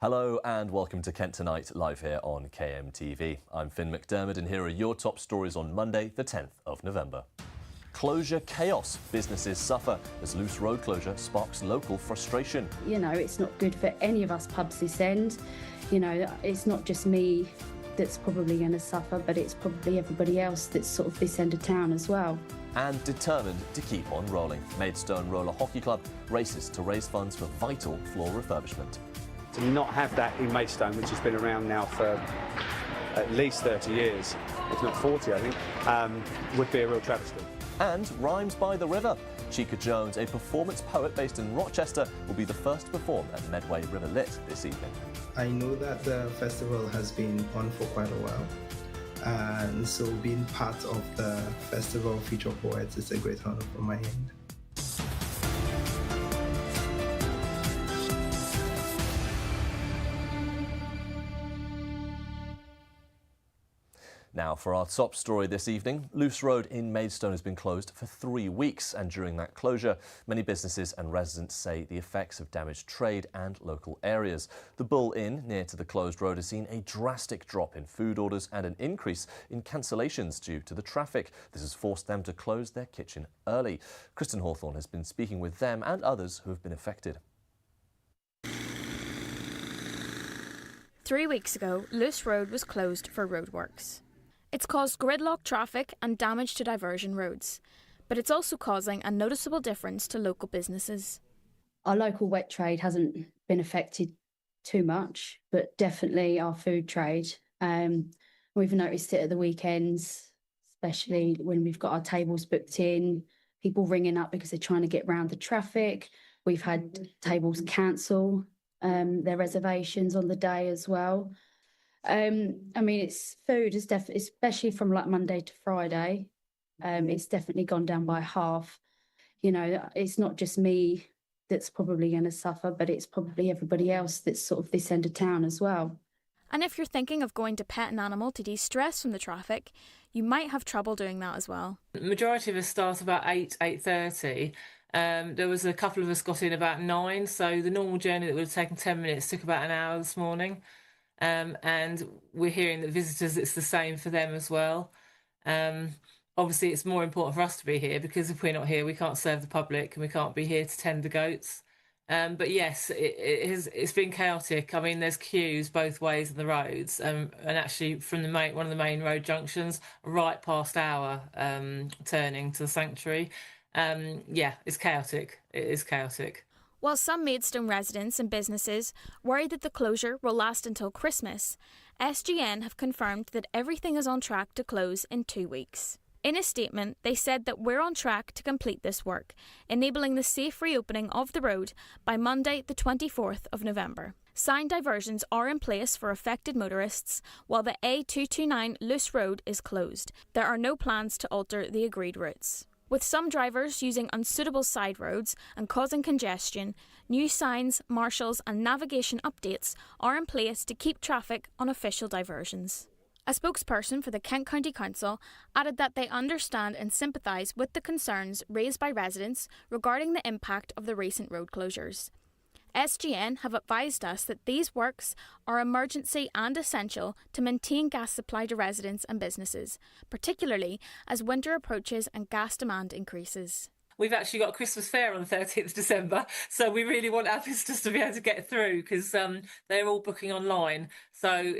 Hello and welcome to Kent Tonight, live here on KMTV. I'm Finn McDermott and here are your top stories on Monday, the 10th of November. Closure chaos. Businesses suffer as loose road closure sparks local frustration. You know, it's not good for any of us pubs this end. You know, it's not just me that's probably going to suffer, but it's probably everybody else that's sort of this end of town as well. And determined to keep on rolling, Maidstone Roller Hockey Club races to raise funds for vital floor refurbishment. To not have that in Maidstone, which has been around now for at least 30 years, if not 40 I think, would be a real travesty. And Rhymes by the River. Chica Jones, a performance poet based in Rochester, will be the first to perform at Medway River Lit this evening. I know that the festival has been on for quite a while, and so being part of the festival feature poets is a great honor from my end. Now, for our top story this evening, Loose Road in Maidstone has been closed for 3 weeks, and during that closure, many businesses and residents say the effects have damaged trade and local areas. The Bull Inn, near to the closed road, has seen a drastic drop in food orders and an increase in cancellations due to the traffic. This has forced them to close their kitchen early. Kristen Hawthorne has been speaking with them and others who have been affected. 3 weeks ago, Loose Road was closed for roadworks. It's caused gridlock traffic and damage to diversion roads, but it's also causing a noticeable difference to local businesses. Our local wet trade hasn't been affected too much, but definitely our food trade. We've noticed it at the weekends, especially when we've got our tables booked in, people ringing up because they're trying to get round the traffic. We've had tables cancel their reservations on the day as well. I mean, it's food is definitely, especially from like Monday to Friday, it's definitely gone down by half. You know, it's not just me that's probably going to suffer, but it's probably everybody else that's sort of this end of town as well. And if you're thinking of going to pet an animal to de-stress from the traffic, you might have trouble doing that as well. The majority of us start about 8:30. There was a couple of us got in about 9, so the normal journey that would have taken 10 minutes took about an hour this morning. And we're hearing that visitors, it's the same for them as well. Obviously, it's more important for us to be here because if we're not here, we can't serve the public and we can't be here to tend the goats. But yes, it's been chaotic. I mean, there's queues both ways on the roads, and actually from one of the main road junctions right past our turning to the sanctuary. Yeah, it's chaotic. It is chaotic. While some Maidstone residents and businesses worry that the closure will last until Christmas, SGN have confirmed that everything is on track to close in 2 weeks. In a statement, they said that we're on track to complete this work, enabling the safe reopening of the road by Monday, the 24th of November. Signed diversions are in place for affected motorists, while the A229 Loose Road is closed. There are no plans to alter the agreed routes. With some drivers using unsuitable side roads and causing congestion, new signs, marshals and navigation updates are in place to keep traffic on official diversions. A spokesperson for the Kent County Council added that they understand and sympathise with the concerns raised by residents regarding the impact of the recent road closures. SGN have advised us that these works are emergency and essential to maintain gas supply to residents and businesses, particularly as winter approaches and gas demand increases. We've actually got a Christmas fair on the 30th of December, so we really want our visitors to be able to get through because they're all booking online. So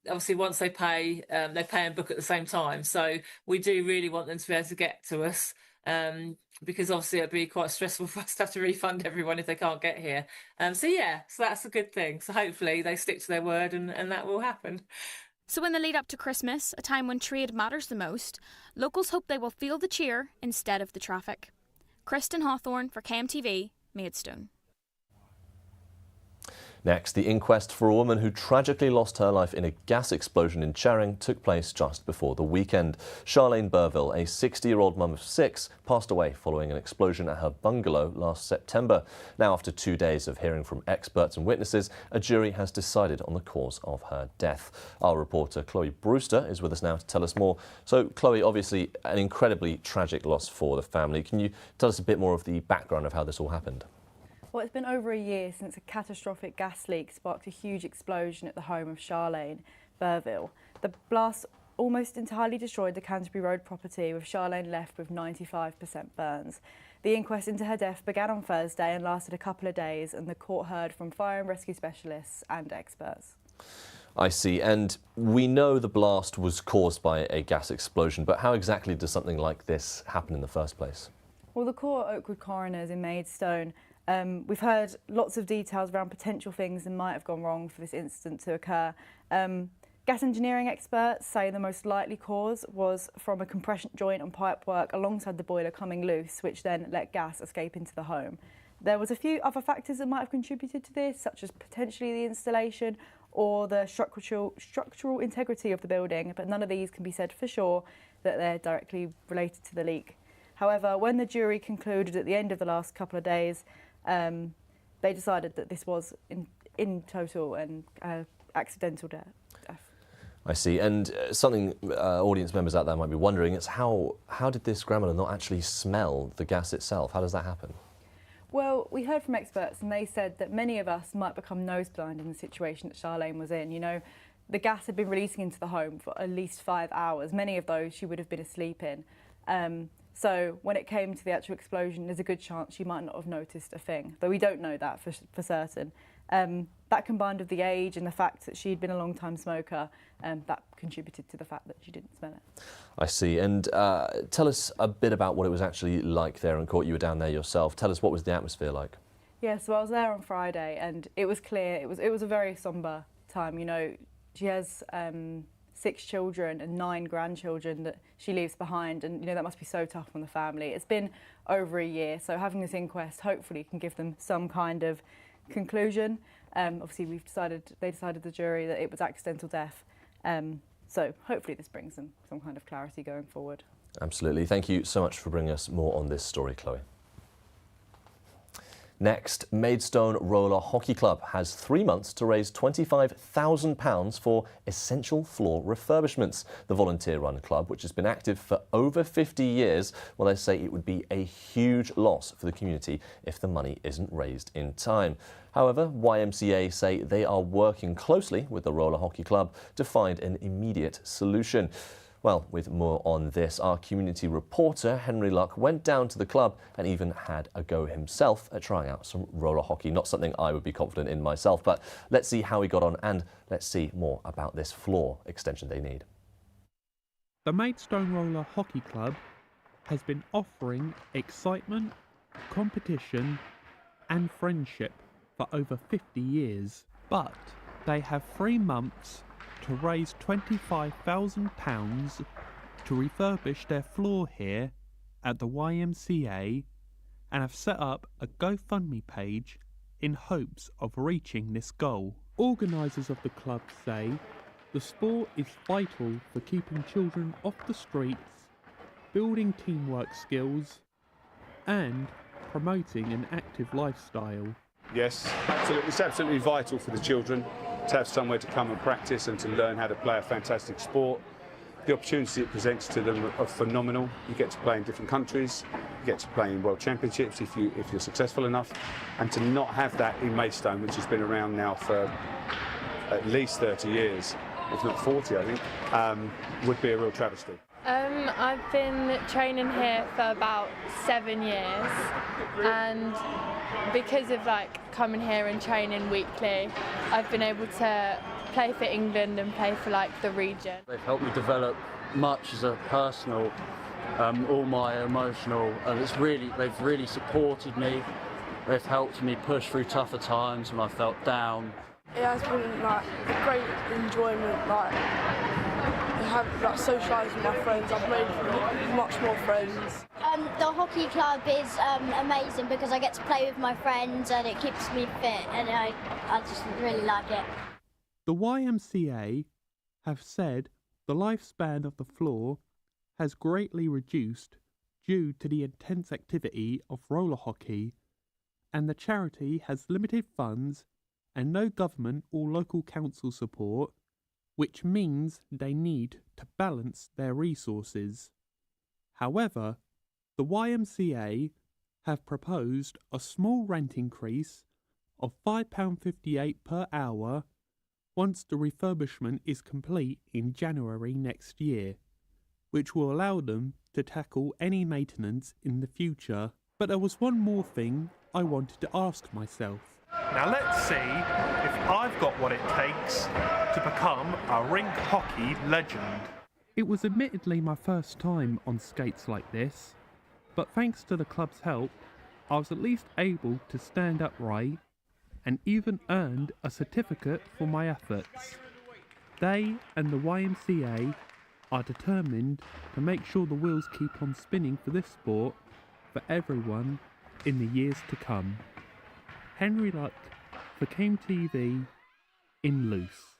obviously once they pay and book at the same time. So we do really want them to be able to get to us. Because obviously it'd be quite stressful for us to have to refund everyone if they can't get here. So that's a good thing. So hopefully they stick to their word and that will happen. So in the lead up to Christmas, a time when trade matters the most, locals hope they will feel the cheer instead of the traffic. Kristen Hawthorne for KMTV, Maidstone. Next, the inquest for a woman who tragically lost her life in a gas explosion in Charing took place just before the weekend. Charlene Burville, a 60-year-old mum of 6, passed away following an explosion at her bungalow last September. Now, after 2 days of hearing from experts and witnesses, a jury has decided on the cause of her death. Our reporter Chloe Brewster is with us now to tell us more. So, Chloe, obviously an incredibly tragic loss for the family. Can you tell us a bit more of the background of how this all happened? Well, it's been over a year since a catastrophic gas leak sparked a huge explosion at the home of Charlene, Burville. The blast almost entirely destroyed the Canterbury Road property, with Charlene left with 95% burns. The inquest into her death began on Thursday and lasted a couple of days, and the court heard from fire and rescue specialists and experts. I see. And we know the blast was caused by a gas explosion, but how exactly does something like this happen in the first place? Well, the Court Oakwood coroners in Maidstone, we've heard lots of details around potential things that might have gone wrong for this incident to occur. Gas engineering experts say the most likely cause was from a compression joint on pipework alongside the boiler coming loose, which then let gas escape into the home. There was a few other factors that might have contributed to this, such as potentially the installation or the structural integrity of the building, but none of these can be said for sure that they're directly related to the leak. However, when the jury concluded at the end of the last couple of days, they decided that this was in total an accidental death. I see. And something audience members out there might be wondering is how did this grandmother not actually smell the gas itself? How does that happen? Well, we heard from experts and they said that many of us might become noseblind in the situation that Charlene was in. You know, the gas had been releasing into the home for at least 5 hours. Many of those she would have been asleep in. So when it came to the actual explosion, there's a good chance she might not have noticed a thing, though we don't know that for certain. That combined with the age and the fact that she'd been a long-time smoker, that contributed to the fact that she didn't smell it. I see. And tell us a bit about what it was actually like there in court. You were down there yourself. Tell us, what was the atmosphere like? Yeah, so I was there on Friday and it was clear, it was a very sombre time. You know, she has 6 children and 9 grandchildren that she leaves behind, and you know that must be so tough on the family. It's been over a year, so having this inquest hopefully can give them some kind of conclusion. Obviously they decided, the jury, that it was accidental death, so hopefully this brings them some kind of clarity going forward. Absolutely. Thank you so much for bringing us more on this story, Chloe. Next, Maidstone Roller Hockey Club has 3 months to raise £25,000 for essential floor refurbishments. The volunteer-run club, which has been active for over 50 years, well, they say it would be a huge loss for the community if the money isn't raised in time. However, YMCA say they are working closely with the Roller Hockey Club to find an immediate solution. Well, with more on this, our community reporter, Henry Luck, went down to the club and even had a go himself at trying out some roller hockey. Not something I would be confident in myself, but let's see how he got on and let's see more about this floor extension they need. The Maidstone Roller Hockey Club has been offering excitement, competition and friendship for over 50 years, but they have 3 months to raise £25,000 to refurbish their floor here at the YMCA, and have set up a GoFundMe page in hopes of reaching this goal. Organisers of the club say the sport is vital for keeping children off the streets, building teamwork skills and promoting an active lifestyle. Yes, absolutely. It's absolutely vital for the children to have somewhere to come and practice and to learn how to play a fantastic sport. The opportunity it presents to them are phenomenal. You get to play in different countries, you get to play in world championships if you're successful enough, and to not have that in Maidstone, which has been around now for at least 30 years, if not 40 I think, would be a real travesty. I've been training here for about 7 years, and because of coming here and training weekly, I've been able to play for England and play for the region. They've helped me develop much as a personal, all my emotional, and they've really supported me. They've helped me push through tougher times when I felt down. It has been a great enjoyment. I have socialised with my friends. I've made much more friends. The hockey club is amazing because I get to play with my friends and it keeps me fit, and I just really like it. The YMCA have said the lifespan of the floor has greatly reduced due to the intense activity of roller hockey, and the charity has limited funds and no government or local council support, which means they need to balance their resources. However, the YMCA have proposed a small rent increase of £5.58 per hour once the refurbishment is complete in January next year, which will allow them to tackle any maintenance in the future. But there was one more thing I wanted to ask myself. Now let's see if I've got what it takes to become a rink hockey legend. It was admittedly my first time on skates like this, but thanks to the club's help, I was at least able to stand upright and even earned a certificate for my efforts. They and the YMCA are determined to make sure the wheels keep on spinning for this sport for everyone in the years to come. Henry Luck for KMTV in Luce.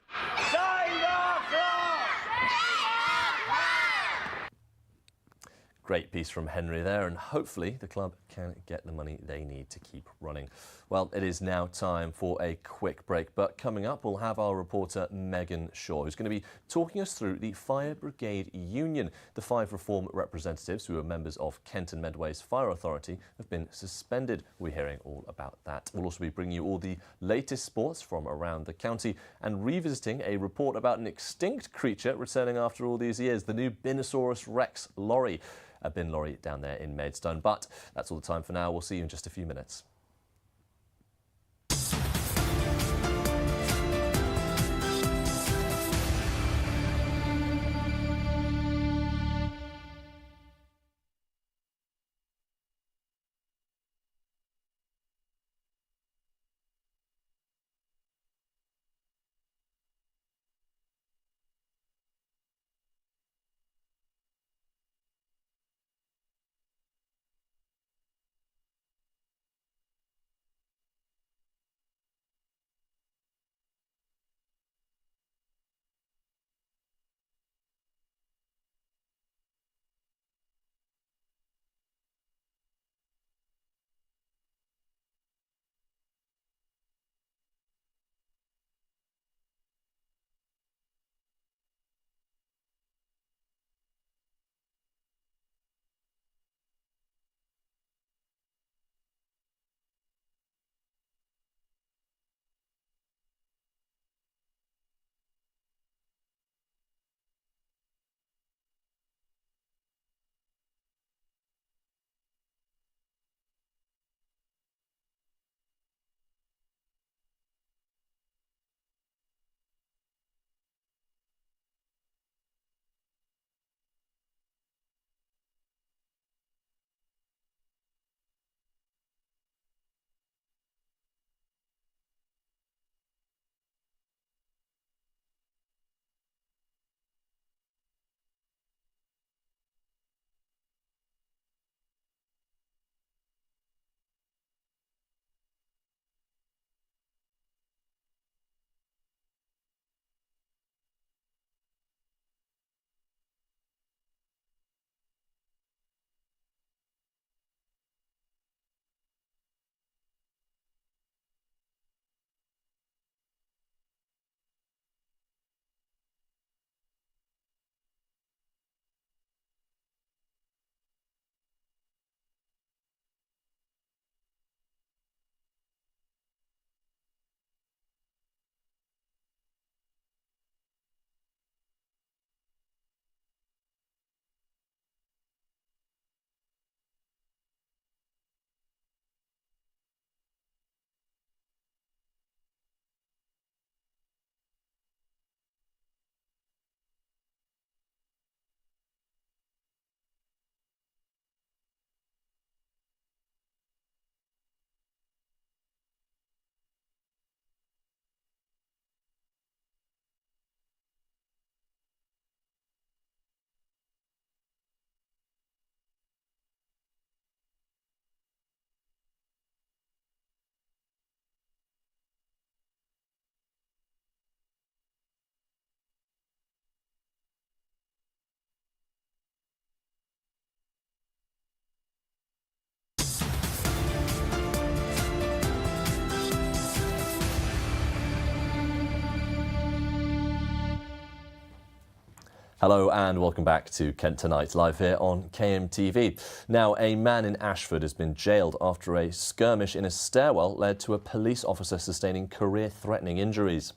Great piece from Henry there, and hopefully the club can get the money they need to keep running. Well, it is now time for a quick break, but coming up we'll have our reporter Megan Shaw, who's going to be talking us through the Fire Brigade Union. The 5 reform representatives who are members of Kent and Medway's Fire Authority have been suspended. We're hearing all about that. We'll also be bringing you all the latest sports from around the county and revisiting a report about an extinct creature returning after all these years, the new Binosaurus rex lorry. A bin lorry down there in Maidstone. But that's all the time for now. We'll see you in just a few minutes. Hello and welcome back to Kent Tonight, live here on KMTV. Now, a man in Ashford has been jailed after a skirmish in a stairwell led to a police officer sustaining career-threatening injuries.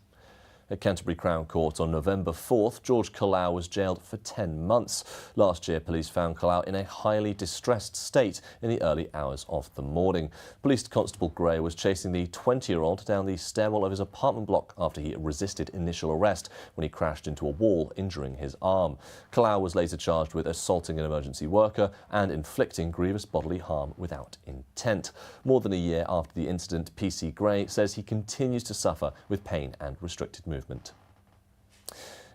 At Canterbury Crown Court on November 4th, George Kalau was jailed for 10 months. Last year, police found Kalau in a highly distressed state in the early hours of the morning. Police Constable Gray was chasing the 20-year-old down the stairwell of his apartment block after he resisted initial arrest when he crashed into a wall, injuring his arm. Kalau was later charged with assaulting an emergency worker and inflicting grievous bodily harm without intent. More than a year after the incident, PC Gray says he continues to suffer with pain and restricted movement.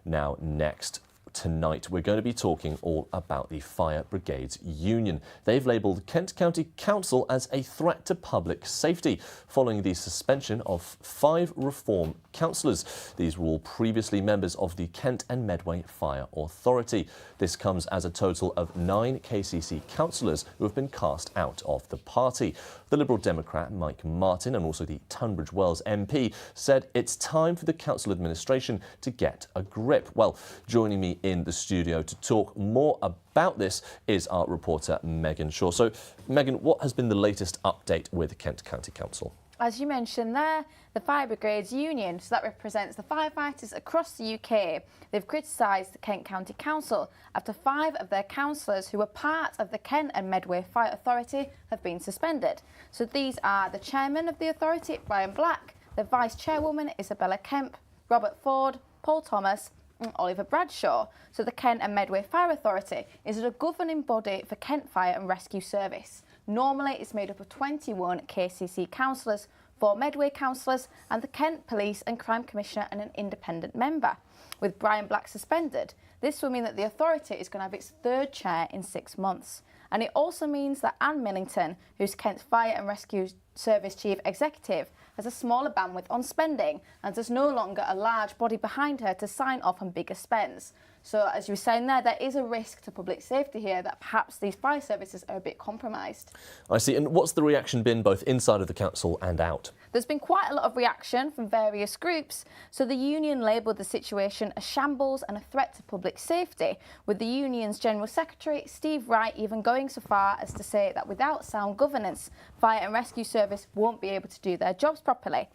Now, next, tonight we're going to be talking all about the Fire Brigades Union. They've labelled Kent County Council as a threat to public safety following the suspension of 5 reform councillors. These were all previously members of the Kent and Medway Fire Authority. This comes as a total of 9 KCC councillors who have been cast out of the party. The Liberal Democrat Mike Martin and also the Tunbridge Wells MP said it's time for the council administration to get a grip. Well, joining me in the studio to talk more about this is our reporter Megan Shaw. So, Megan, what has been the latest update with Kent County Council? As you mentioned there, the Fire Brigades Union, so that represents the firefighters across the UK, they've criticised the Kent County Council after 5 of their councillors who were part of the Kent and Medway Fire Authority have been suspended. So these are the chairman of the authority, Brian Black, the vice chairwoman, Isabella Kemp, Robert Ford, Paul Thomas and Oliver Bradshaw. So the Kent and Medway Fire Authority is a governing body for Kent Fire and Rescue Service. Normally, it's made up of 21 KCC councillors, 4 Medway councillors and the Kent Police and Crime Commissioner and an independent member. With Brian Black suspended, this will mean that the authority is going to have its 3rd chair in 6 months. And it also means that Anne Millington, who's Kent's Fire and Rescue Service Chief Executive, has a smaller bandwidth on spending and there's no longer a large body behind her to sign off on bigger spends. So, as you were saying there is a risk to public safety here that perhaps these fire services are a bit compromised. I see. And what's the reaction been both inside of the council and out? There's been quite a lot of reaction from various groups. So the union labelled the situation a shambles and a threat to public safety, with the union's General Secretary, Steve Wright, even going so far as to say that without sound governance, Fire and Rescue Service won't be able to do their jobs properly.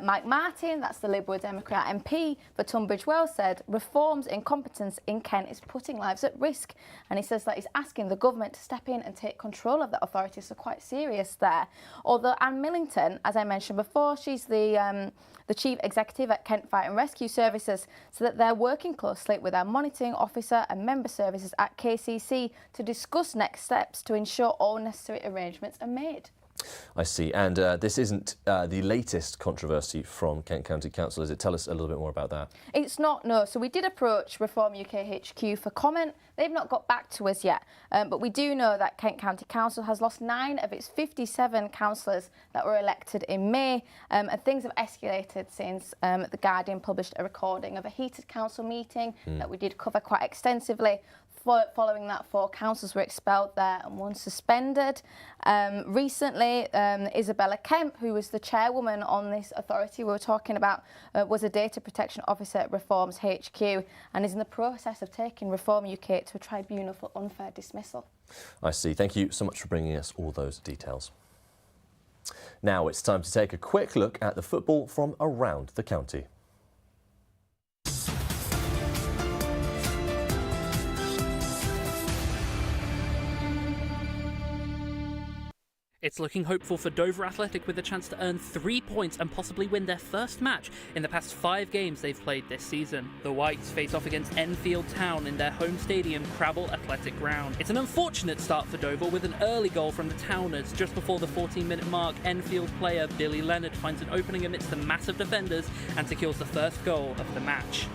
Mike Martin, that's the Liberal Democrat MP for Tunbridge Wells, said reforms incompetence in Kent is putting lives at risk. And he says that he's asking the government to step in and take control of that authority, so quite serious there. Although Anne Millington, as I mentioned before, she's the Chief Executive at Kent Fire and Rescue Services, so that they're working closely with our monitoring officer and member services at KCC to discuss next steps to ensure all necessary arrangements are made. I see. And this isn't the latest controversy from Kent County Council, is it? Tell us a little bit more about that. It's not, no. So we did approach Reform UK HQ for comment. They've not got back to us yet. But we do know that Kent County Council has lost 9 of its 57 councillors that were elected in May. And things have escalated since The Guardian published a recording of a heated council meeting that we did cover quite extensively. Following that, 4 councillors were expelled there and 1 suspended. Recently, Isabella Kemp, who was the chairwoman on this authority we were talking about, was a data protection officer at Reform's HQ and is in the process of taking Reform UK to a tribunal for unfair dismissal. I see. Thank you so much for bringing us all those details. Now it's time to take a quick look at the football from around the county. It's looking hopeful for Dover Athletic with a chance to earn 3 points and possibly win their first match in the past 5 games they've played this season. The Whites face off against Enfield Town in their home stadium, Crabble Athletic Ground. It's an unfortunate start for Dover with an early goal from the Towners. Just before the 14-minute mark, Enfield player Billy Leonard finds an opening amidst the massive defenders and secures the first goal of the match.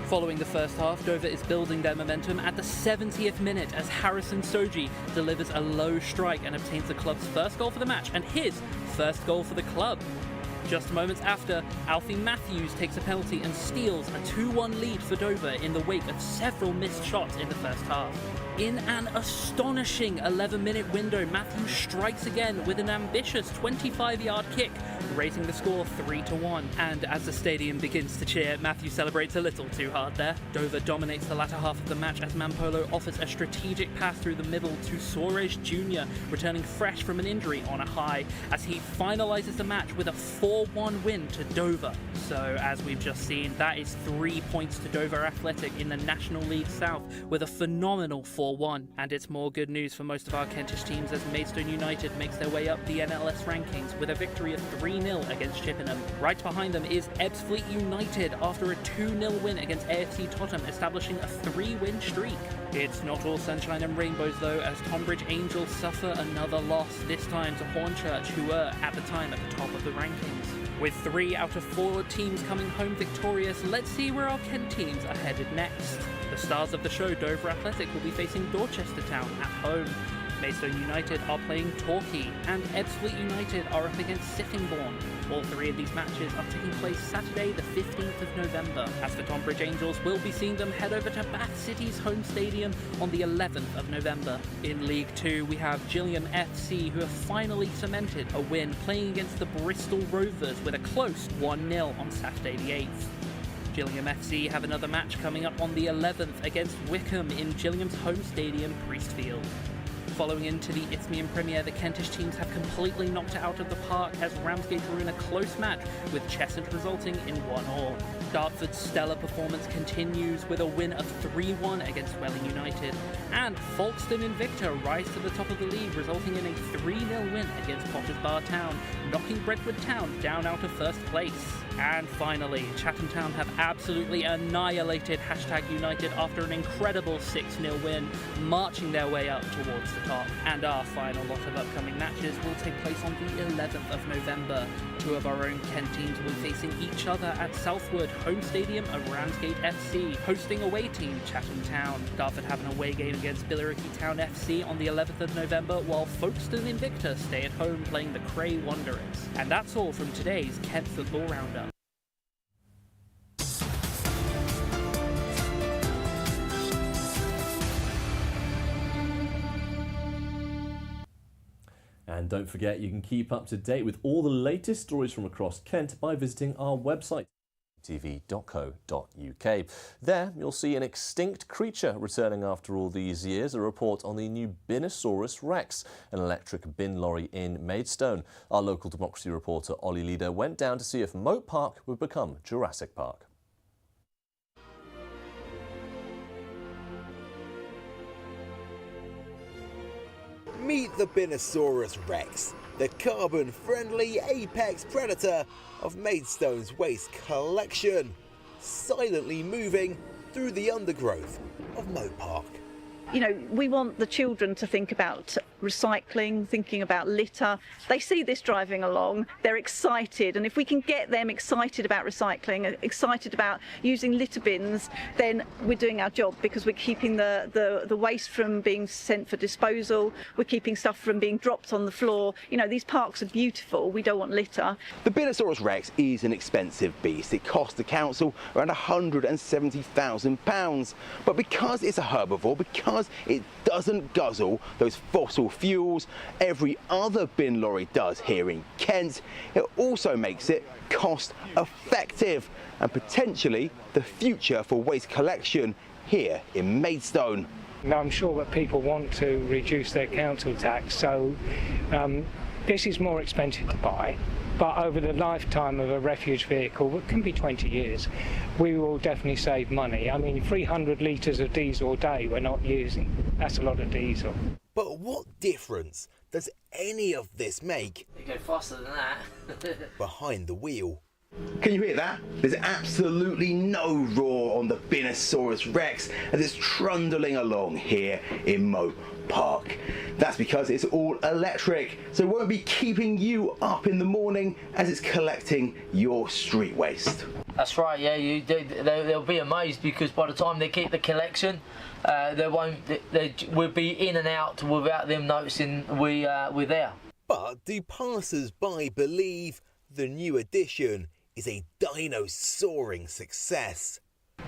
Following the first half, Dover is building their momentum at the 70th minute as Harrison Soji delivers a low strike and obtains the club's first goal for the match and his first goal for the club. Just moments after, Alfie Matthews takes a penalty and steals a 2-1 lead for Dover in the wake of several missed shots in the first half. In an astonishing 11-minute window, Matthews strikes again with an ambitious 25-yard kick raising the score 3-1. And as the stadium begins to cheer, Matthew celebrates a little too hard there. Dover dominates the latter half of the match as Mampolo offers a strategic pass through the middle to Soares Jr., returning fresh from an injury on a high, as he finalises the match with a 4-1 win to Dover. So, as we've just seen, that is 3 points to Dover Athletic in the National League South with a phenomenal 4-1. And it's more good news for most of our Kentish teams as Maidstone United makes their way up the NLS rankings with a victory of 3-0 against Chippenham. Right behind them is Ebbsfleet United after a 2-0 win against AFC Tottenham, establishing a 3-win streak. It's not all sunshine and rainbows though, as Tonbridge Angels suffer another loss, this time to Hornchurch, who were at the time at the top of the rankings. With 3 out of 4 teams coming home victorious, let's see where our Kent teams are headed next. The stars of the show, Dover Athletic, will be facing Dorchester Town at home. Maidstone United are playing Torquay, and Ebbsfleet United are up against Sittingbourne. All 3 of these matches are taking place Saturday the 15th of November. As for Tonbridge Angels, we'll be seeing them head over to Bath City's home stadium on the 11th of November. In League 2, we have Gillingham FC, who have finally cemented a win, playing against the Bristol Rovers with a close 1-0 on Saturday the 8th. Gillingham FC have another match coming up on the 11th against Wickham in Gillingham's home stadium, Priestfield. Following into the Isthmian Premier, the Kentish teams have completely knocked it out of the park as Ramsgate drew in a close match, with Cheshunt resulting in 1-1. Dartford's stellar performance continues with a win of 3-1 against Welling United, and Folkestone Invicta rise to the top of the league, resulting in a 3-0 win against Potters Bar Town, knocking Brentwood Town down out of first place. And finally, Chatham Town have absolutely annihilated #United after an incredible 6-0 win, marching their way up towards the top. And our final lot of upcoming matches will take place on the 11th of November. 2 of our own Kent teams will be facing each other at Southwood, home stadium of Ramsgate FC, hosting away team Chatham Town. Dartford have an away game against Billericay Town FC on the 11th of November, while Folkestone Invicta stay at home playing the Cray Wanderers. And that's all from today's Kent Football Roundup. And don't forget, you can keep up to date with all the latest stories from across Kent by visiting our website, kmtv.co.uk. There, you'll see an extinct creature returning after all these years, a report on the new Binosaurus Rex, an electric bin lorry in Maidstone. Our local democracy reporter, Ollie Leader, went down to see if Moat Park would become Jurassic Park. Meet the Binosaurus Rex, the carbon-friendly apex predator of Maidstone's waste collection, silently moving through the undergrowth of Moat Park. You know, we want the children to think about recycling, thinking about litter. They see this driving along, they're excited, and if we can get them excited about recycling, excited about using litter bins, then we're doing our job, because we're keeping the waste from being sent for disposal, we're keeping stuff from being dropped on the floor. You know, these parks are beautiful, we don't want litter. The Binosaurus Rex is an expensive beast. It cost the council around £170,000. But because it's a herbivore, because it doesn't guzzle those fossil fuels every other bin lorry does here in Kent, it also makes it cost effective and potentially the future for waste collection here in Maidstone. Now, I'm sure that people want to reduce their council tax, so this is more expensive to buy. But over the lifetime of a refuge vehicle, it can be 20 years, we will definitely save money. I mean, 300 litres of diesel a day we're not using. That's a lot of diesel. But what difference does any of this make? They go faster than that. Behind the wheel? Can you hear that? There's absolutely no roar on the Binosaurus Rex as it's trundling along here in Moat Park. That's because it's all electric, so it won't be keeping you up in the morning as it's collecting your street waste. That's right, yeah, they'll be amazed, because by the time they keep the collection, we'll be in and out without them noticing we're there. But do passers-by believe the new addition is a dino-soaring success?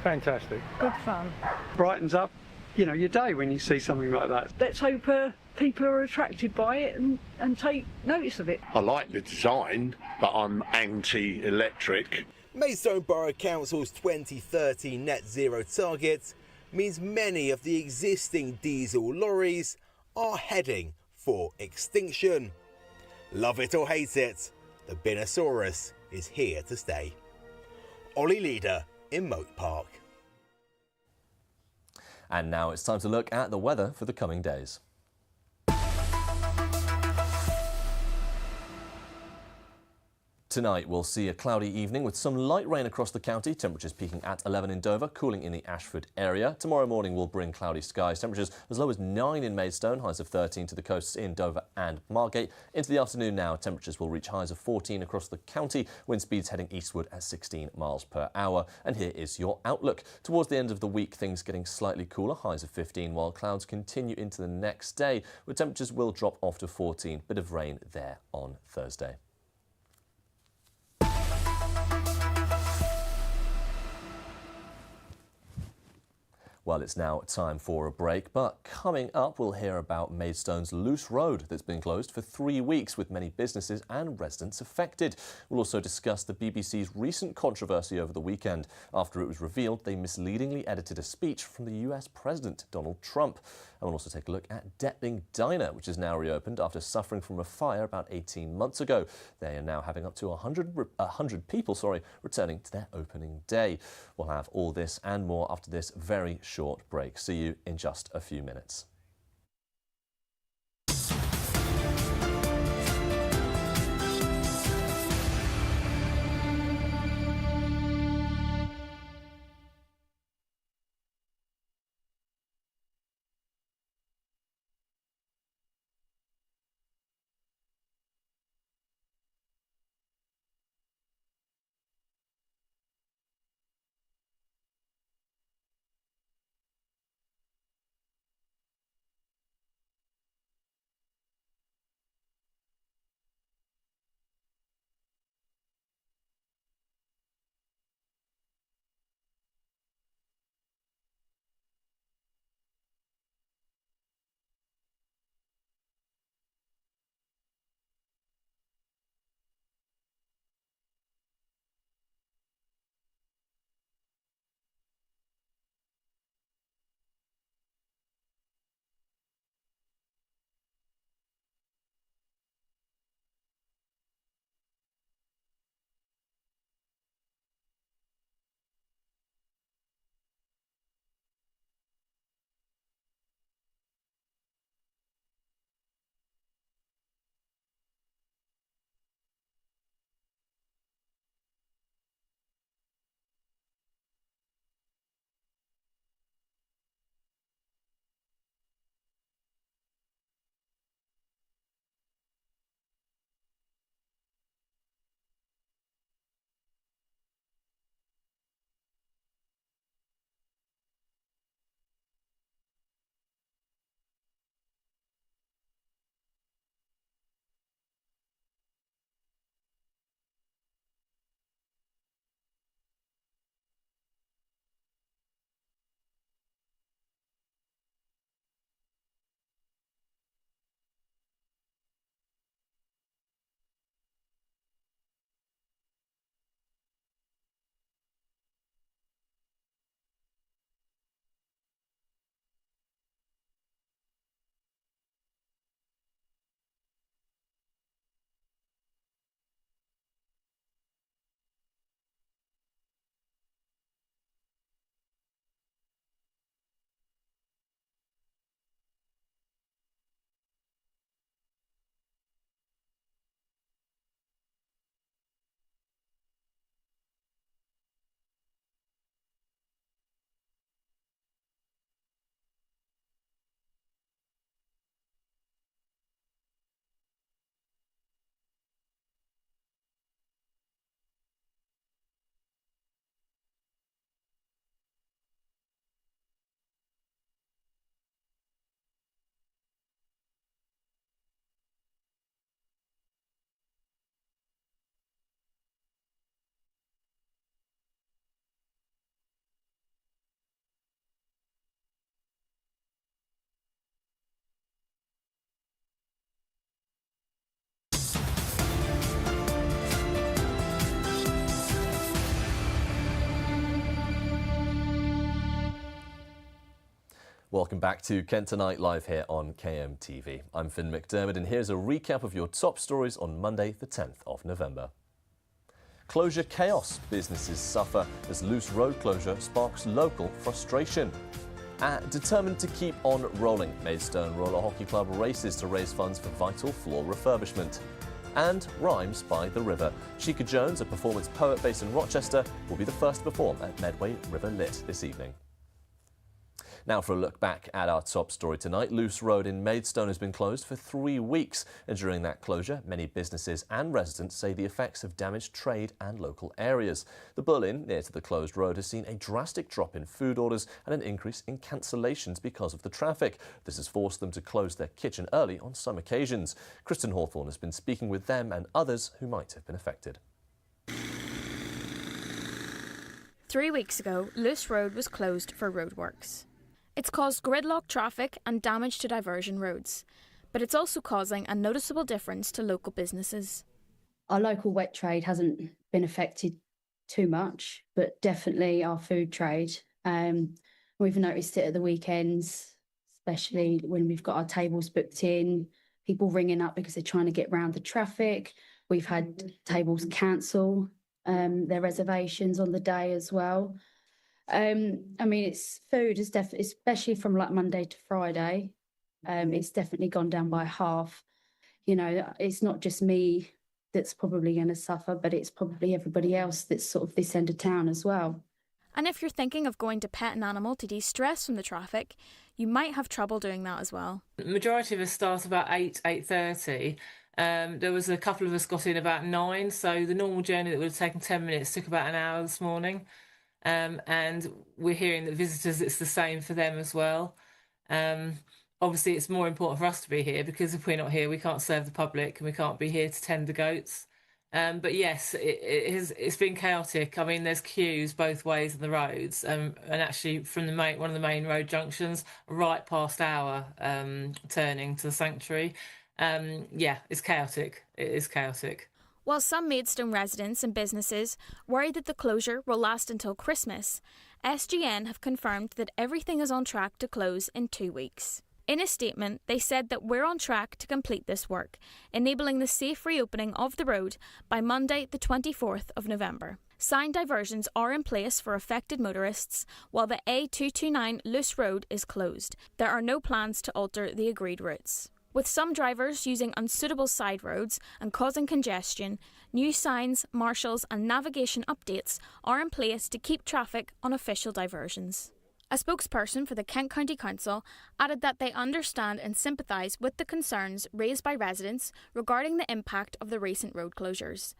Fantastic. Good fun. Brightens up, you know, your day when you see something like that. Let's hope people are attracted by it and take notice of it. I like the design, but I'm anti-electric. Maidstone Borough Council's 2030 net zero target means many of the existing diesel lorries are heading for extinction. Love it or hate it, the Binosaurus is here to stay. Ollie Leader in Moat Park. And now it's time to look at the weather for the coming days. Tonight we'll see a cloudy evening with some light rain across the county, temperatures peaking at 11 in Dover, cooling in the Ashford area. Tomorrow morning will bring cloudy skies, temperatures as low as 9 in Maidstone, highs of 13 to the coasts in Dover and Margate. Into the afternoon now, temperatures will reach highs of 14 across the county, wind speeds heading eastward at 16 miles per hour. And here is your outlook. Towards the end of the week, things getting slightly cooler, highs of 15, while clouds continue into the next day, where temperatures will drop off to 14. Bit of rain there on Thursday. Well, it's now time for a break, but coming up we'll hear about Maidstone's Loose Road that's been closed for 3 weeks with many businesses and residents affected. We'll also discuss the BBC's recent controversy over the weekend after it was revealed they misleadingly edited a speech from the US President Donald Trump. And we'll also take a look at Detling Diner, which is now reopened after suffering from a fire about 18 months ago. They are now having up to 100 people returning to their opening day. We'll have all this and more after this very short break. See you in just a few minutes. Welcome back to Kent Tonight live here on KMTV. I'm Finn McDermott and here's a recap of your top stories on Monday the 10th of November. Closure chaos. Businesses suffer as loose road closure sparks local frustration. Determined to keep on rolling, Maidstone Roller Hockey Club races to raise funds for vital floor refurbishment. And Rhymes by the River. Sheikah Jones, a performance poet based in Rochester, will be the first to perform at Medway River Lit this evening. Now for a look back at our top story tonight. Luce Road in Maidstone has been closed for 3 weeks, and during that closure, many businesses and residents say the effects have damaged trade and local areas. The Bull Inn, near to the closed road, has seen a drastic drop in food orders and an increase in cancellations because of the traffic. This has forced them to close their kitchen early on some occasions. Kristen Hawthorne has been speaking with them and others who might have been affected. 3 weeks ago, Luce Road was closed for roadworks. It's caused gridlock traffic and damage to diversion roads, but it's also causing a noticeable difference to local businesses. Our local wet trade hasn't been affected too much, but definitely our food trade. We've noticed it at the weekends, especially when we've got our tables booked in, people ringing up because they're trying to get round the traffic. We've had tables cancel their reservations on the day as well. I mean, it's food is definitely, especially from like Monday to Friday, it's definitely gone down by half. You know, it's not just me that's probably going to suffer, but it's probably everybody else that's sort of this end of town as well. And if you're thinking of going to pet an animal to de-stress from the traffic, you might have trouble doing that as well. The majority of us start about 8:30. There was a couple of us got in about 9, so the normal journey that would have taken 10 minutes took about an hour this morning. And we're hearing that visitors, it's the same for them as well. Obviously, it's more important for us to be here because if we're not here, we can't serve the public and we can't be here to tend the goats. But yes, it's been chaotic. I mean, there's queues both ways on the roads, and actually from one of the main road junctions right past our turning to the sanctuary. Yeah, it's chaotic. It is chaotic. While some Maidstone residents and businesses worry that the closure will last until Christmas, SGN have confirmed that everything is on track to close in 2 weeks. In a statement, they said that we're on track to complete this work, enabling the safe reopening of the road by Monday the 24th of November. Signed diversions are in place for affected motorists, while the A229 Luce Road is closed. There are no plans to alter the agreed routes. With some drivers using unsuitable side roads and causing congestion, new signs, marshals and navigation updates are in place to keep traffic on official diversions. A spokesperson for the Kent County Council added that they understand and sympathise with the concerns raised by residents regarding the impact of the recent road closures.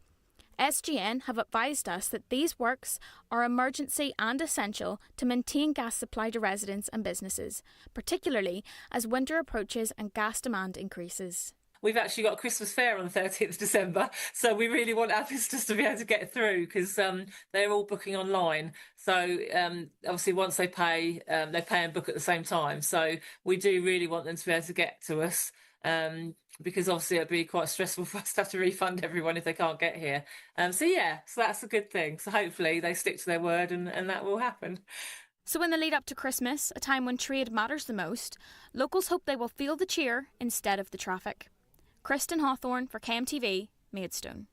SGN have advised us that these works are emergency and essential to maintain gas supply to residents and businesses, particularly as winter approaches and gas demand increases. We've actually got a Christmas fair on the 30th of December, so we really want our visitors to be able to get through because they're all booking online. So obviously once they pay and book at the same time. So we do really want them to be able to get to us. Because obviously it'd be quite stressful for us to have to refund everyone if they can't get here. So that's a good thing. So hopefully they stick to their word and that will happen. So in the lead up to Christmas, a time when trade matters the most, locals hope they will feel the cheer instead of the traffic. Kristen Hawthorne for KMTV, Maidstone.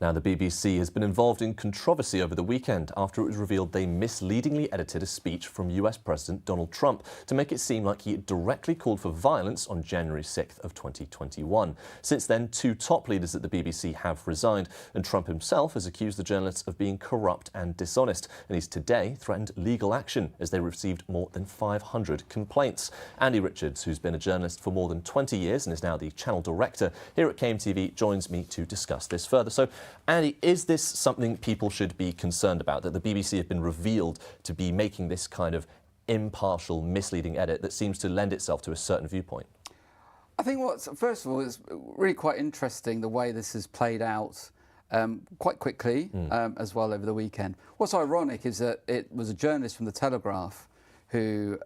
Now, the BBC has been involved in controversy over the weekend after it was revealed they misleadingly edited a speech from US President Donald Trump to make it seem like he had directly called for violence on January 6th of 2021. Since then, 2 top leaders at the BBC have resigned, and Trump himself has accused the journalists of being corrupt and dishonest, and he's today threatened legal action as they received more than 500 complaints. Andy Richards, who's been a journalist for more than 20 years and is now the channel director here at KMTV, joins me to discuss this further. So, Andy, is this something people should be concerned about, that the BBC have been revealed to be making this kind of impartial, misleading edit that seems to lend itself to a certain viewpoint? I think first of all, it's really quite interesting the way this has played out quite quickly as well over the weekend. What's ironic is that it was a journalist from The Telegraph who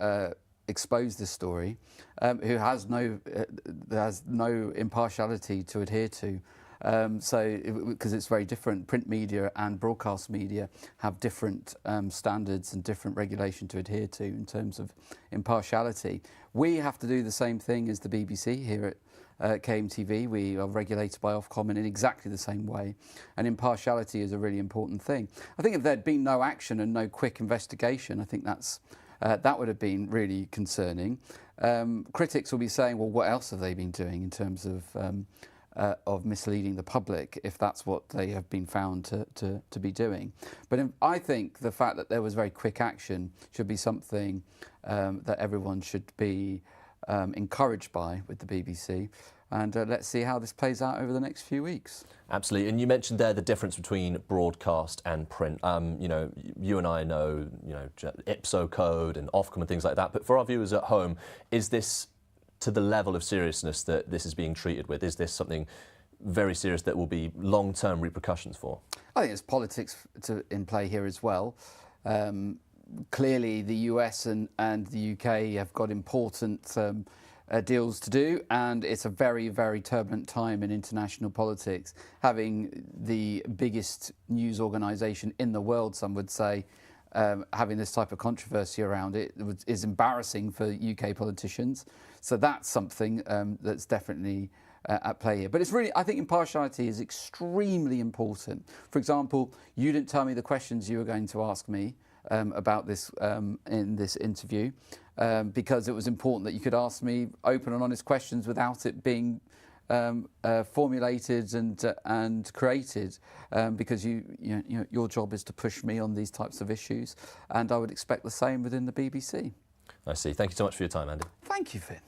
exposed this story, who has no impartiality to adhere to. Because it's very different. Print media and broadcast media have different standards and different regulation to adhere to in terms of impartiality. We have to do the same thing as the BBC here at KMTV. We are regulated by Ofcom in exactly the same way, and impartiality is a really important thing. I think if there'd been no action and no quick investigation, I think that would have been really concerning. Critics will be saying, well, what else have they been doing in terms of misleading the public, if that's what they have been found to be doing. But I think the fact that there was very quick action should be something that everyone should be encouraged by with the BBC. And let's see how this plays out over the next few weeks. Absolutely. And you mentioned there the difference between broadcast and print. You know, you and I know, IPSO code and Ofcom and things like that. But for our viewers at home, is this to the level of seriousness that this is being treated with? Is this something very serious that will be long-term repercussions for? I think there's politics in play here as well. Clearly, the US and the UK have got important deals to do, and it's a very, very turbulent time in international politics. Having the biggest news organisation in the world, some would say, having this type of controversy around it is embarrassing for UK politicians. So that's something that's definitely at play here. But it's really, I think impartiality is extremely important. For example, you didn't tell me the questions you were going to ask me about this in this interview, because it was important that you could ask me open and honest questions without it being formulated and created, because your job is to push me on these types of issues, and I would expect the same within the BBC. I see. Thank you so much for your time, Andy. Thank you, Finn.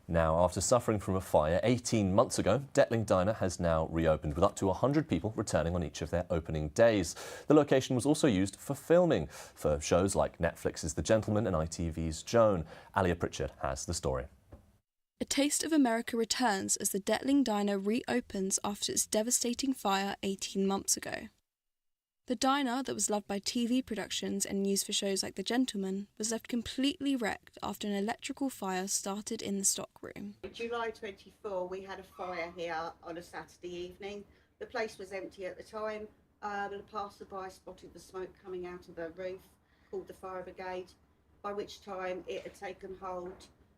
Now, after suffering from a fire 18 months ago, Detling Diner has now reopened with up to 100 people returning on each of their opening days. The location was also used for filming for shows like Netflix's The Gentleman and ITV's Joan. Alia Pritchard has the story. A taste of America returns as the Detling Diner reopens after its devastating fire 18 months ago. The diner, that was loved by TV productions and used for shows like The Gentleman, was left completely wrecked after an electrical fire started in the stockroom. July 24, we had a fire here on a Saturday evening. The place was empty at the time. A passerby spotted the smoke coming out of the roof, called the fire brigade, by which time it had taken hold.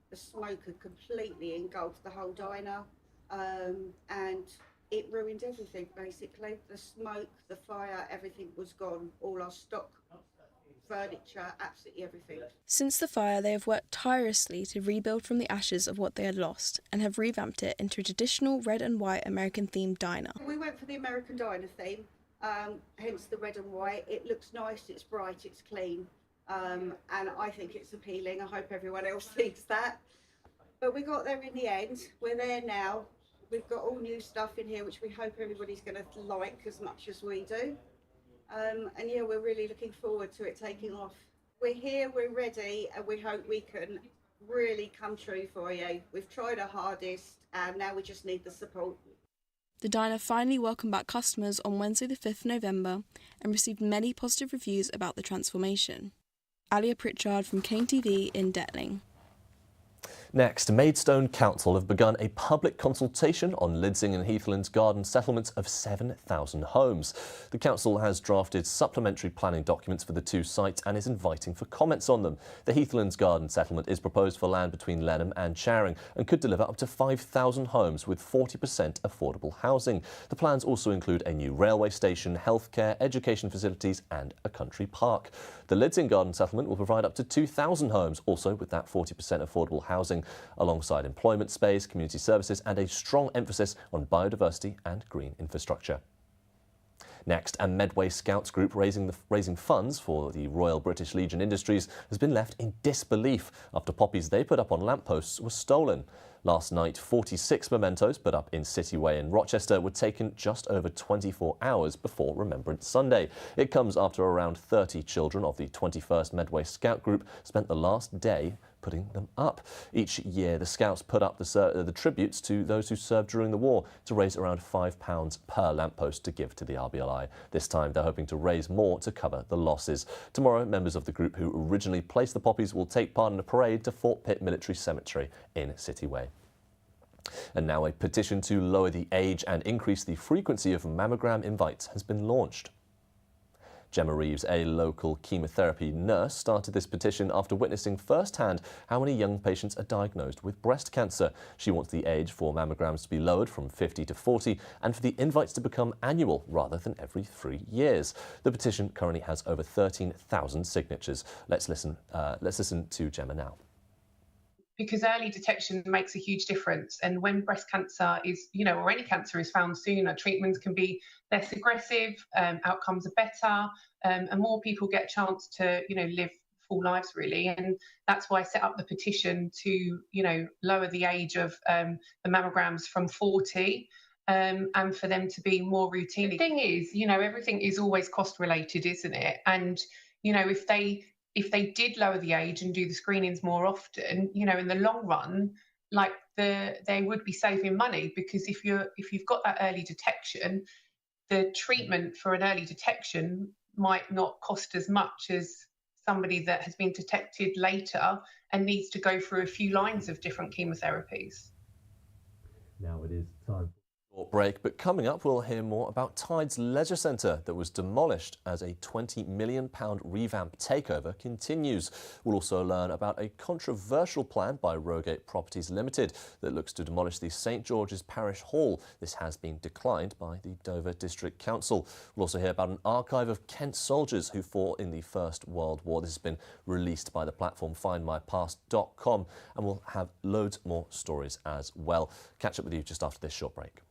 The smoke had completely engulfed the whole diner, and it ruined everything, basically. The smoke, the fire, everything was gone. All our stock, furniture, absolutely everything. Since the fire, they have worked tirelessly to rebuild from the ashes of what they had lost and have revamped it into a traditional red and white American-themed diner. We went for the American diner theme, hence the red and white. It looks nice, it's bright, it's clean, and I think it's appealing. I hope everyone else thinks that. But we got there in the end. We're there now. We've got all new stuff in here, which we hope everybody's going to like as much as we do. And yeah, we're really looking forward to it taking off. We're here, we're ready, and we hope we can really come true for you. We've tried our hardest, and now we just need the support. The diner finally welcomed back customers on Wednesday the 5th November and received many positive reviews about the transformation. Alia Pritchard from KMTV in Detling. Next, Maidstone Council have begun a public consultation on Lidsing and Heathlands garden settlements of 7,000 homes. The council has drafted supplementary planning documents for the two sites and is inviting for comments on them. The Heathlands garden settlement is proposed for land between Lenham and Charing and could deliver up to 5,000 homes with 40% affordable housing. The plans also include a new railway station, healthcare, education facilities and a country park. The Lidsing garden settlement will provide up to 2,000 homes, also with that 40% affordable housing, alongside employment space, community services and a strong emphasis on biodiversity and green infrastructure. Next, a Medway Scouts group raising funds for the Royal British Legion Industries has been left in disbelief after poppies they put up on lampposts were stolen. Last night, 46 mementos put up in City Way in Rochester were taken just over 24 hours before Remembrance Sunday. It comes after around 30 children of the 21st Medway Scout Group spent the last day putting them up. Each year, the Scouts put up the tributes to those who served during the war to raise around £5 per lamppost to give to the RBLI. This time, they're hoping to raise more to cover the losses. Tomorrow, members of the group who originally placed the poppies will take part in a parade to Fort Pitt Military Cemetery in City Way. And now a petition to lower the age and increase the frequency of mammogram invites has been launched. Gemma Reeves, a local chemotherapy nurse, started this petition after witnessing firsthand how many young patients are diagnosed with breast cancer. She wants the age for mammograms to be lowered from 50 to 40 and for the invites to become annual rather than every 3 years. The petition currently has over 13,000 signatures. Let's listen to Gemma now. Because early detection makes a huge difference. And when breast cancer is, or any cancer is found sooner, treatments can be less aggressive, outcomes are better, and more people get a chance to, live full lives really. And that's why I set up the petition to, lower the age of the mammograms from 40 and for them to be more routine. The thing is, everything is always cost related, isn't it? And, if they did lower the age and do the screenings more often, in the long run, they would be saving money, because if you've got that early detection, the treatment for an early detection might not cost as much as somebody that has been detected later and needs to go through a few lines of different chemotherapies. Now it is time. Short break, but coming up we'll hear more about Tide's leisure centre that was demolished as a £20 million revamp takeover continues. We'll also learn about a controversial plan by Rogate Properties Limited that looks to demolish the St George's Parish Hall. This has been declined by the Dover District Council. We'll also hear about an archive of Kent soldiers who fought in the First World War. This has been released by the platform findmypast.com, and we'll have loads more stories as well. Catch up with you just after this short break.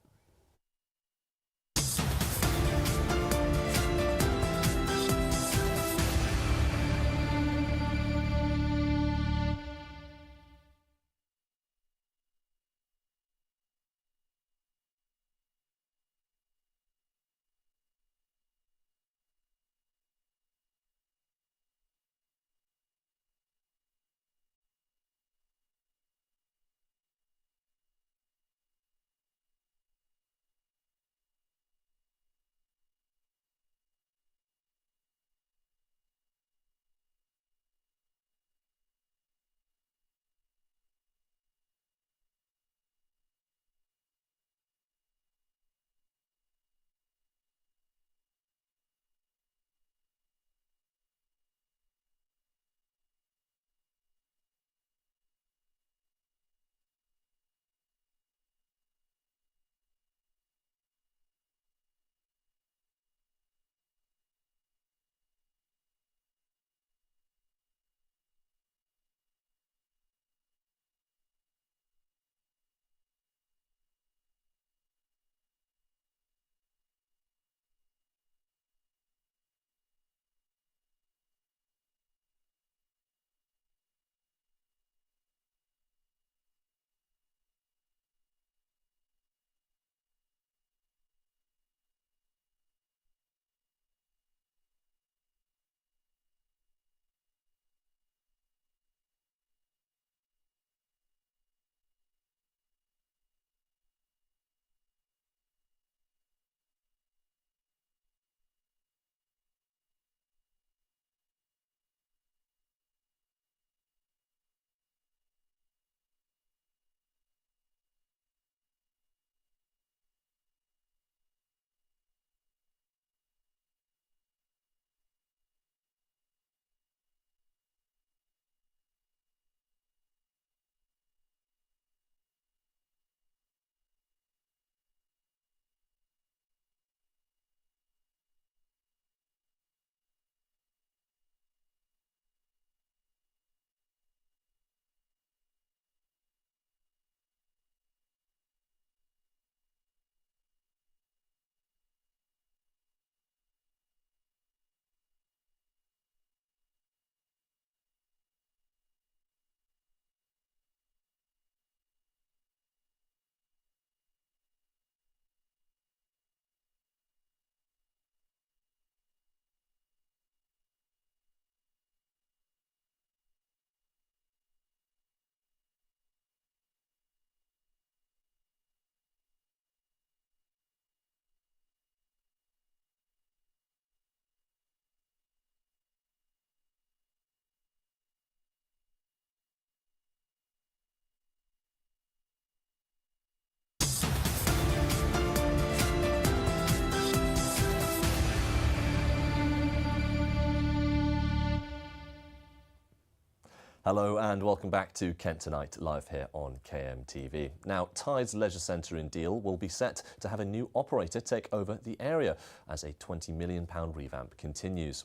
Hello and welcome back to Kent Tonight, live here on KMTV. Now, Tides Leisure Centre in Deal will be set to have a new operator take over the area as a £20 million revamp continues.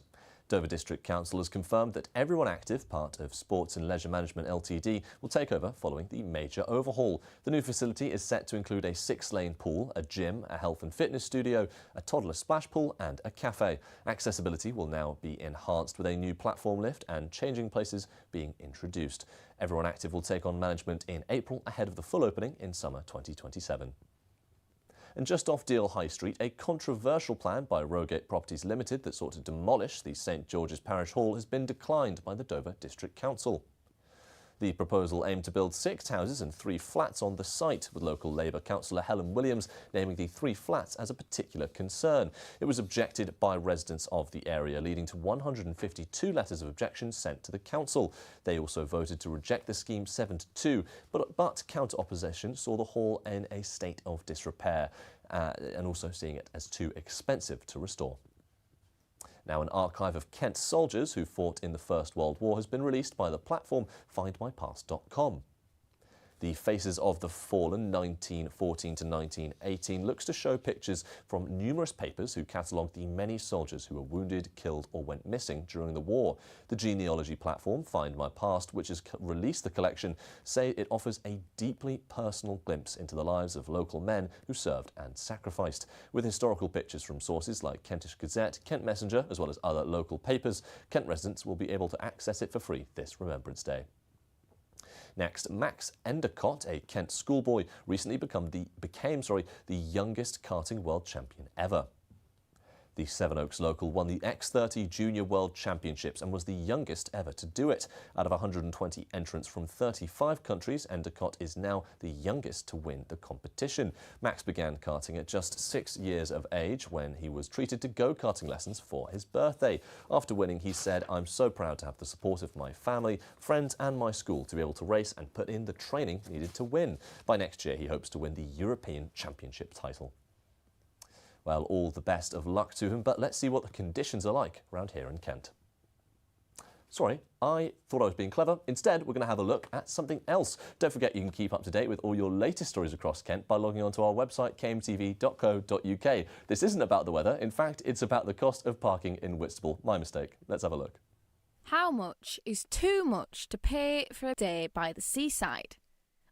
Dover District Council has confirmed that Everyone Active, part of Sports and Leisure Management Ltd, will take over following the major overhaul. The new facility is set to include a 6-lane pool, a gym, a health and fitness studio, a toddler splash pool and a cafe. Accessibility will now be enhanced with a new platform lift and changing places being introduced. Everyone Active will take on management in April ahead of the full opening in summer 2027. And just off Deal High Street, a controversial plan by Rogate Properties Limited that sought to demolish the St George's Parish Hall has been declined by the Dover District Council. The proposal aimed to build 6 houses and 3 flats on the site, with local Labour councillor Helen Williams naming the 3 flats as a particular concern. It was objected by residents of the area, leading to 152 letters of objection sent to the council. They also voted to reject the scheme 7-2, but counter-opposition saw the hall in a state of disrepair and also seeing it as too expensive to restore. Now, an archive of Kent soldiers who fought in the First World War has been released by the platform findmypast.com. The Faces of the Fallen 1914 to 1918 looks to show pictures from numerous papers who catalogued the many soldiers who were wounded, killed or went missing during the war. The genealogy platform Find My Past, which has released the collection, say it offers a deeply personal glimpse into the lives of local men who served and sacrificed. With historical pictures from sources like Kentish Gazette, Kent Messenger, as well as other local papers, Kent residents will be able to access it for free this Remembrance Day. Next, Max Endicott, a Kent schoolboy, recently became the youngest karting world champion ever. The Sevenoaks local won the X30 Junior World Championships and was the youngest ever to do it. Out of 120 entrants from 35 countries, Endicott is now the youngest to win the competition. Max began karting at just 6 years of age when he was treated to go-karting lessons for his birthday. After winning, he said, "I'm so proud to have the support of my family, friends and my school to be able to race and put in the training needed to win." By next year, he hopes to win the European Championship title. Well, all the best of luck to him, but let's see what the conditions are like around here in Kent. Sorry, I thought I was being clever. Instead, we're going to have a look at something else. Don't forget you can keep up to date with all your latest stories across Kent by logging onto our website, kmtv.co.uk. This isn't about the weather. In fact, it's about the cost of parking in Whitstable. My mistake. Let's have a look. How much is too much to pay for a day by the seaside?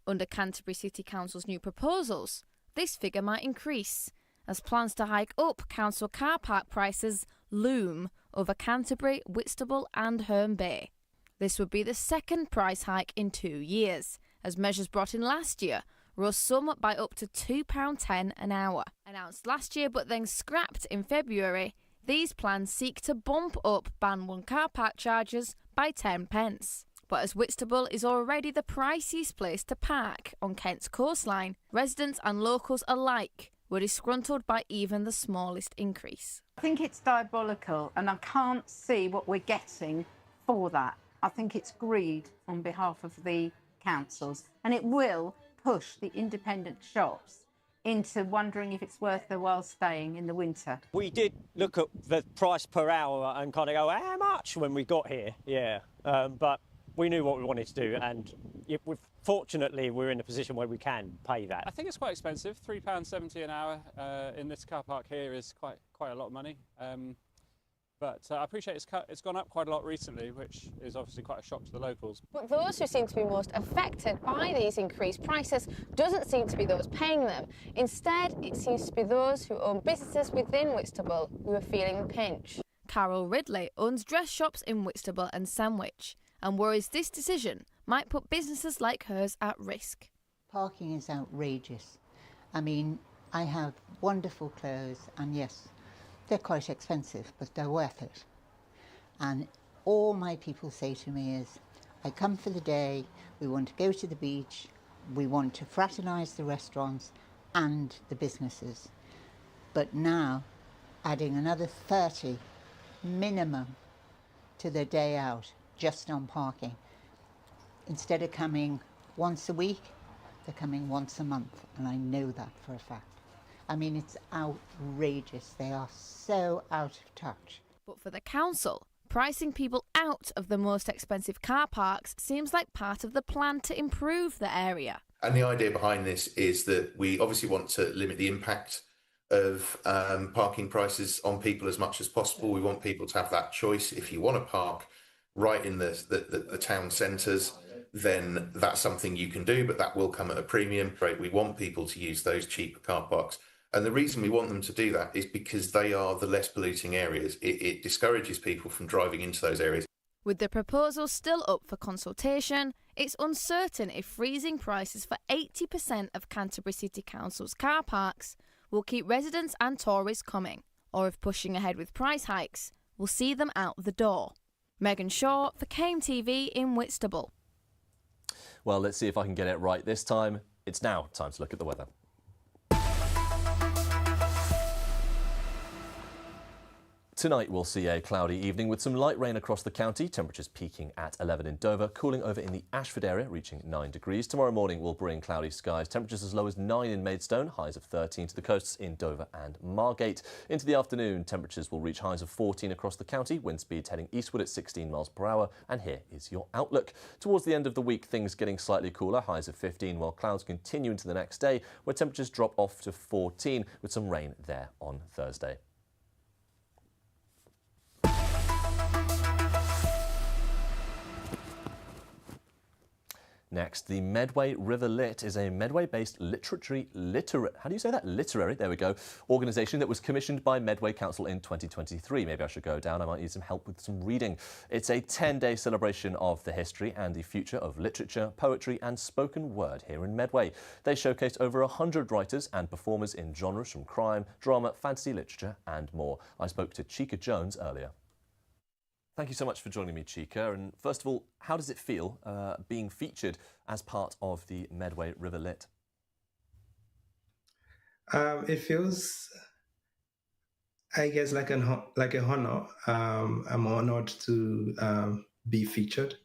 Under Canterbury City Council's new proposals, this figure might increase, as plans to hike up council car park prices loom over Canterbury, Whitstable and Herne Bay. This would be the second price hike in 2 years, as measures brought in last year rose some by up to £2.10 an hour. Announced last year but then scrapped in February, these plans seek to bump up Band 1 car park charges by 10 pence. But as Whitstable is already the priciest place to park on Kent's coastline, residents and locals alike were disgruntled by even the smallest increase. I think it's diabolical and I can't see what we're getting for that. I think it's greed on behalf of the councils and it will push the independent shops into wondering if it's worth their while staying in the winter. We did look at the price per hour and kind of go, how much when we got here? Yeah, but we knew what we wanted to do and fortunately we're in a position where we can pay that. I think it's quite expensive. £3.70 an hour in this car park here is quite a lot of money. But I appreciate it's gone up quite a lot recently, which is obviously quite a shock to the locals. But those who seem to be most affected by these increased prices doesn't seem to be those paying them. Instead, it seems to be those who own businesses within Whitstable who are feeling the pinch. Carol Ridley owns dress shops in Whitstable and Sandwich and worries this decision might put businesses like hers at risk. Parking is outrageous. I mean, I have wonderful clothes and yes, they're quite expensive, but they're worth it. And all my people say to me is, I come for the day, we want to go to the beach, we want to fraternise the restaurants and the businesses. But now, adding another 30 minimum to the day out just on parking. Instead of coming once a week, they're coming once a month, and I know that for a fact. I mean, it's outrageous. They are so out of touch. But for the council, Pricing people out of the most expensive car parks seems like part of the plan to improve the area. And the idea behind this is that we obviously want to limit the impact of parking prices on people as much as possible. We want people to have that choice. If you want to park right in the town centres, then that's something you can do, but that will come at a premium. Right? We want people to use those cheaper car parks. And the reason we want them to do that is because they are the less polluting areas. It discourages people from driving into those areas. With the proposal still up for consultation, it's uncertain if freezing prices for 80% of Canterbury City Council's car parks will keep residents and tourists coming, or if pushing ahead with price hikes will see them out the door. Megan Shaw for KMTV in Whitstable. Well, let's see if I can get it right this time. It's now time to look at the weather. Tonight we'll see a cloudy evening with some light rain across the county, temperatures peaking at 11 in Dover, cooling over in the Ashford area, reaching 9 degrees. Tomorrow morning will bring cloudy skies, temperatures as low as 9 in Maidstone, highs of 13 to the coasts in Dover and Margate. Into the afternoon, temperatures will reach highs of 14 across the county, wind speeds heading eastward at 16 miles per hour, and here is your outlook. Towards the end of the week, things getting slightly cooler, highs of 15, while clouds continue into the next day, where temperatures drop off to 14, with some rain there on Thursday. Next, the Medway River Lit is a Medway-based literary organisation that was commissioned by Medway Council in 2023. Maybe I should go down, I might need some help with some reading. It's a 10-day celebration of the history and the future of literature, poetry and spoken word here in Medway. They showcased over 100 writers and performers in genres from crime, drama, fantasy, literature and more. I spoke to Chica Jones earlier. Thank you so much for joining me, Chica. And first of all, how does it feel being featured as part of the Medway River Lit? It feels, I guess, like an honor. I'm honored to be featured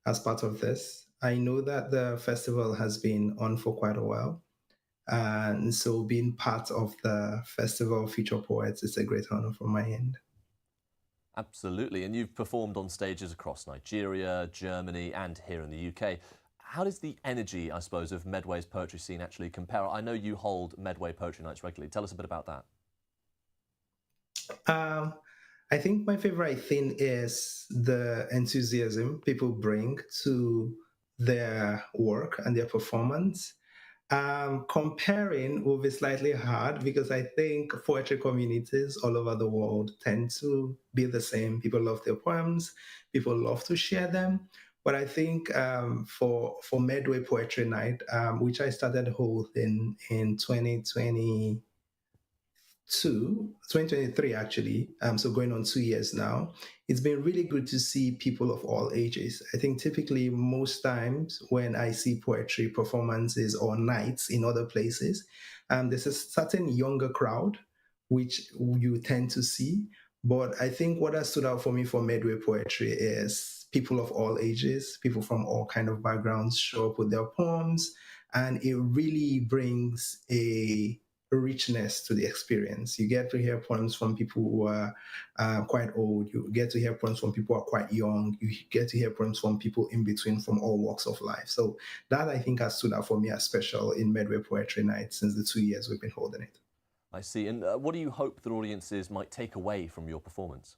as part of this. I know that the festival has been on for quite a while. And so being part of the festival Future Poets is a great honor from my end. Absolutely, and you've performed on stages across Nigeria, Germany and here in the UK. How does the energy, I suppose, of Medway's poetry scene actually compare? I know you hold Medway Poetry Nights regularly. Tell us a bit about that. I think my favorite thing is the enthusiasm people bring to their work and their performance. Comparing will be slightly hard because I think poetry communities all over the world tend to be the same. People love their poems, people love to share them. But I think for Medway Poetry Night, which I started holding in 2023 actually, so going on 2 years now, it's been really good to see people of all ages. I think typically most times when I see poetry performances or nights in other places, there's a certain younger crowd which you tend to see. But I think what has stood out for me for Medway Poetry is people of all ages, people from all kind of backgrounds show up with their poems, and it really brings a richness to the experience. You get to hear poems from people who are quite old. You get to hear poems from people who are quite young. You get to hear poems from people in between from all walks of life. So that I think has stood out for me as special in Medway Poetry Night since the 2 years we've been holding it. I see. And what do you hope that audiences might take away from your performance?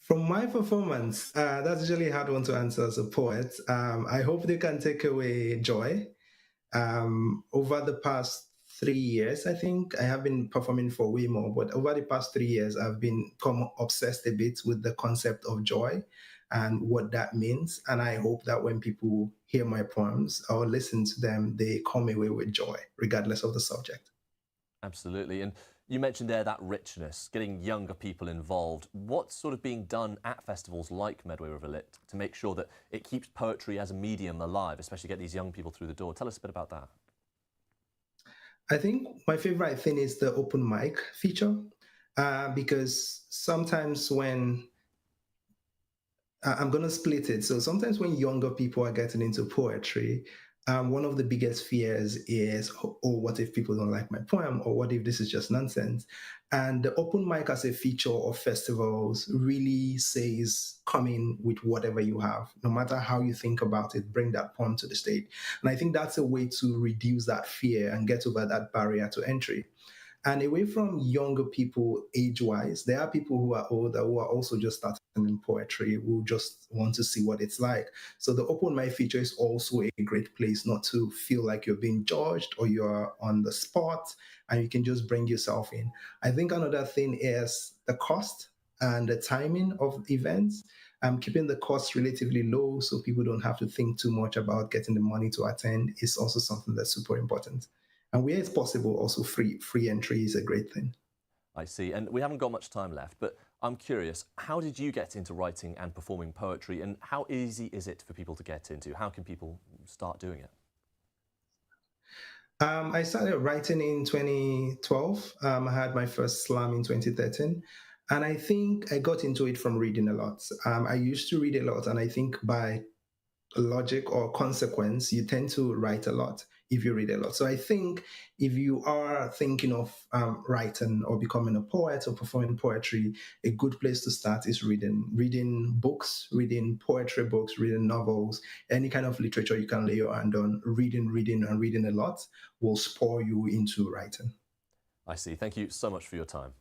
From my performance, that's usually a hard one to answer as a poet. I hope they can take away joy. Over the past 3 years, I think I have been performing for way more, but over the past 3 years, I've become obsessed a bit with the concept of joy and what that means. And I hope that when people hear my poems or listen to them, they come away with joy, regardless of the subject. Absolutely. And you mentioned there that richness, getting younger people involved. What's sort of being done at festivals like Medway River Lit to make sure that it keeps poetry as a medium alive, especially get these young people through the door? Tell us a bit about that. I think my favorite thing is the open mic feature, because sometimes when I'm going to split it. So sometimes when younger people are getting into poetry, one of the biggest fears is, oh, what if people don't like my poem? Or what if this is just nonsense? And the open mic as a feature of festivals really says, come in with whatever you have. No matter how you think about it, bring that poem to the stage. And I think that's a way to reduce that fear and get over that barrier to entry. And away from younger people age-wise, there are people who are older who are also just starting in poetry, who just want to see what it's like. So the open mic feature is also a great place not to feel like you're being judged or you're on the spot, and you can just bring yourself in. I think another thing is the cost and the timing of events. Keeping the cost relatively low so people don't have to think too much about getting the money to attend is also something that's super important. And where it's possible, also free entry is a great thing. I see. And we haven't got much time left, but I'm curious, how did you get into writing and performing poetry, and how easy is it for people to get into? How can people start doing it? I started writing in 2012. I had my first slam in 2013. And I think I got into it from reading a lot. I used to read a lot, and I think by logic or consequence, you tend to write a lot if you read a lot. So I think if you are thinking of writing or becoming a poet or performing poetry, a good place to start is reading books, reading poetry books, reading novels, any kind of literature you can lay your hand on. Reading a lot will spur you into writing. I see. Thank you so much for your time.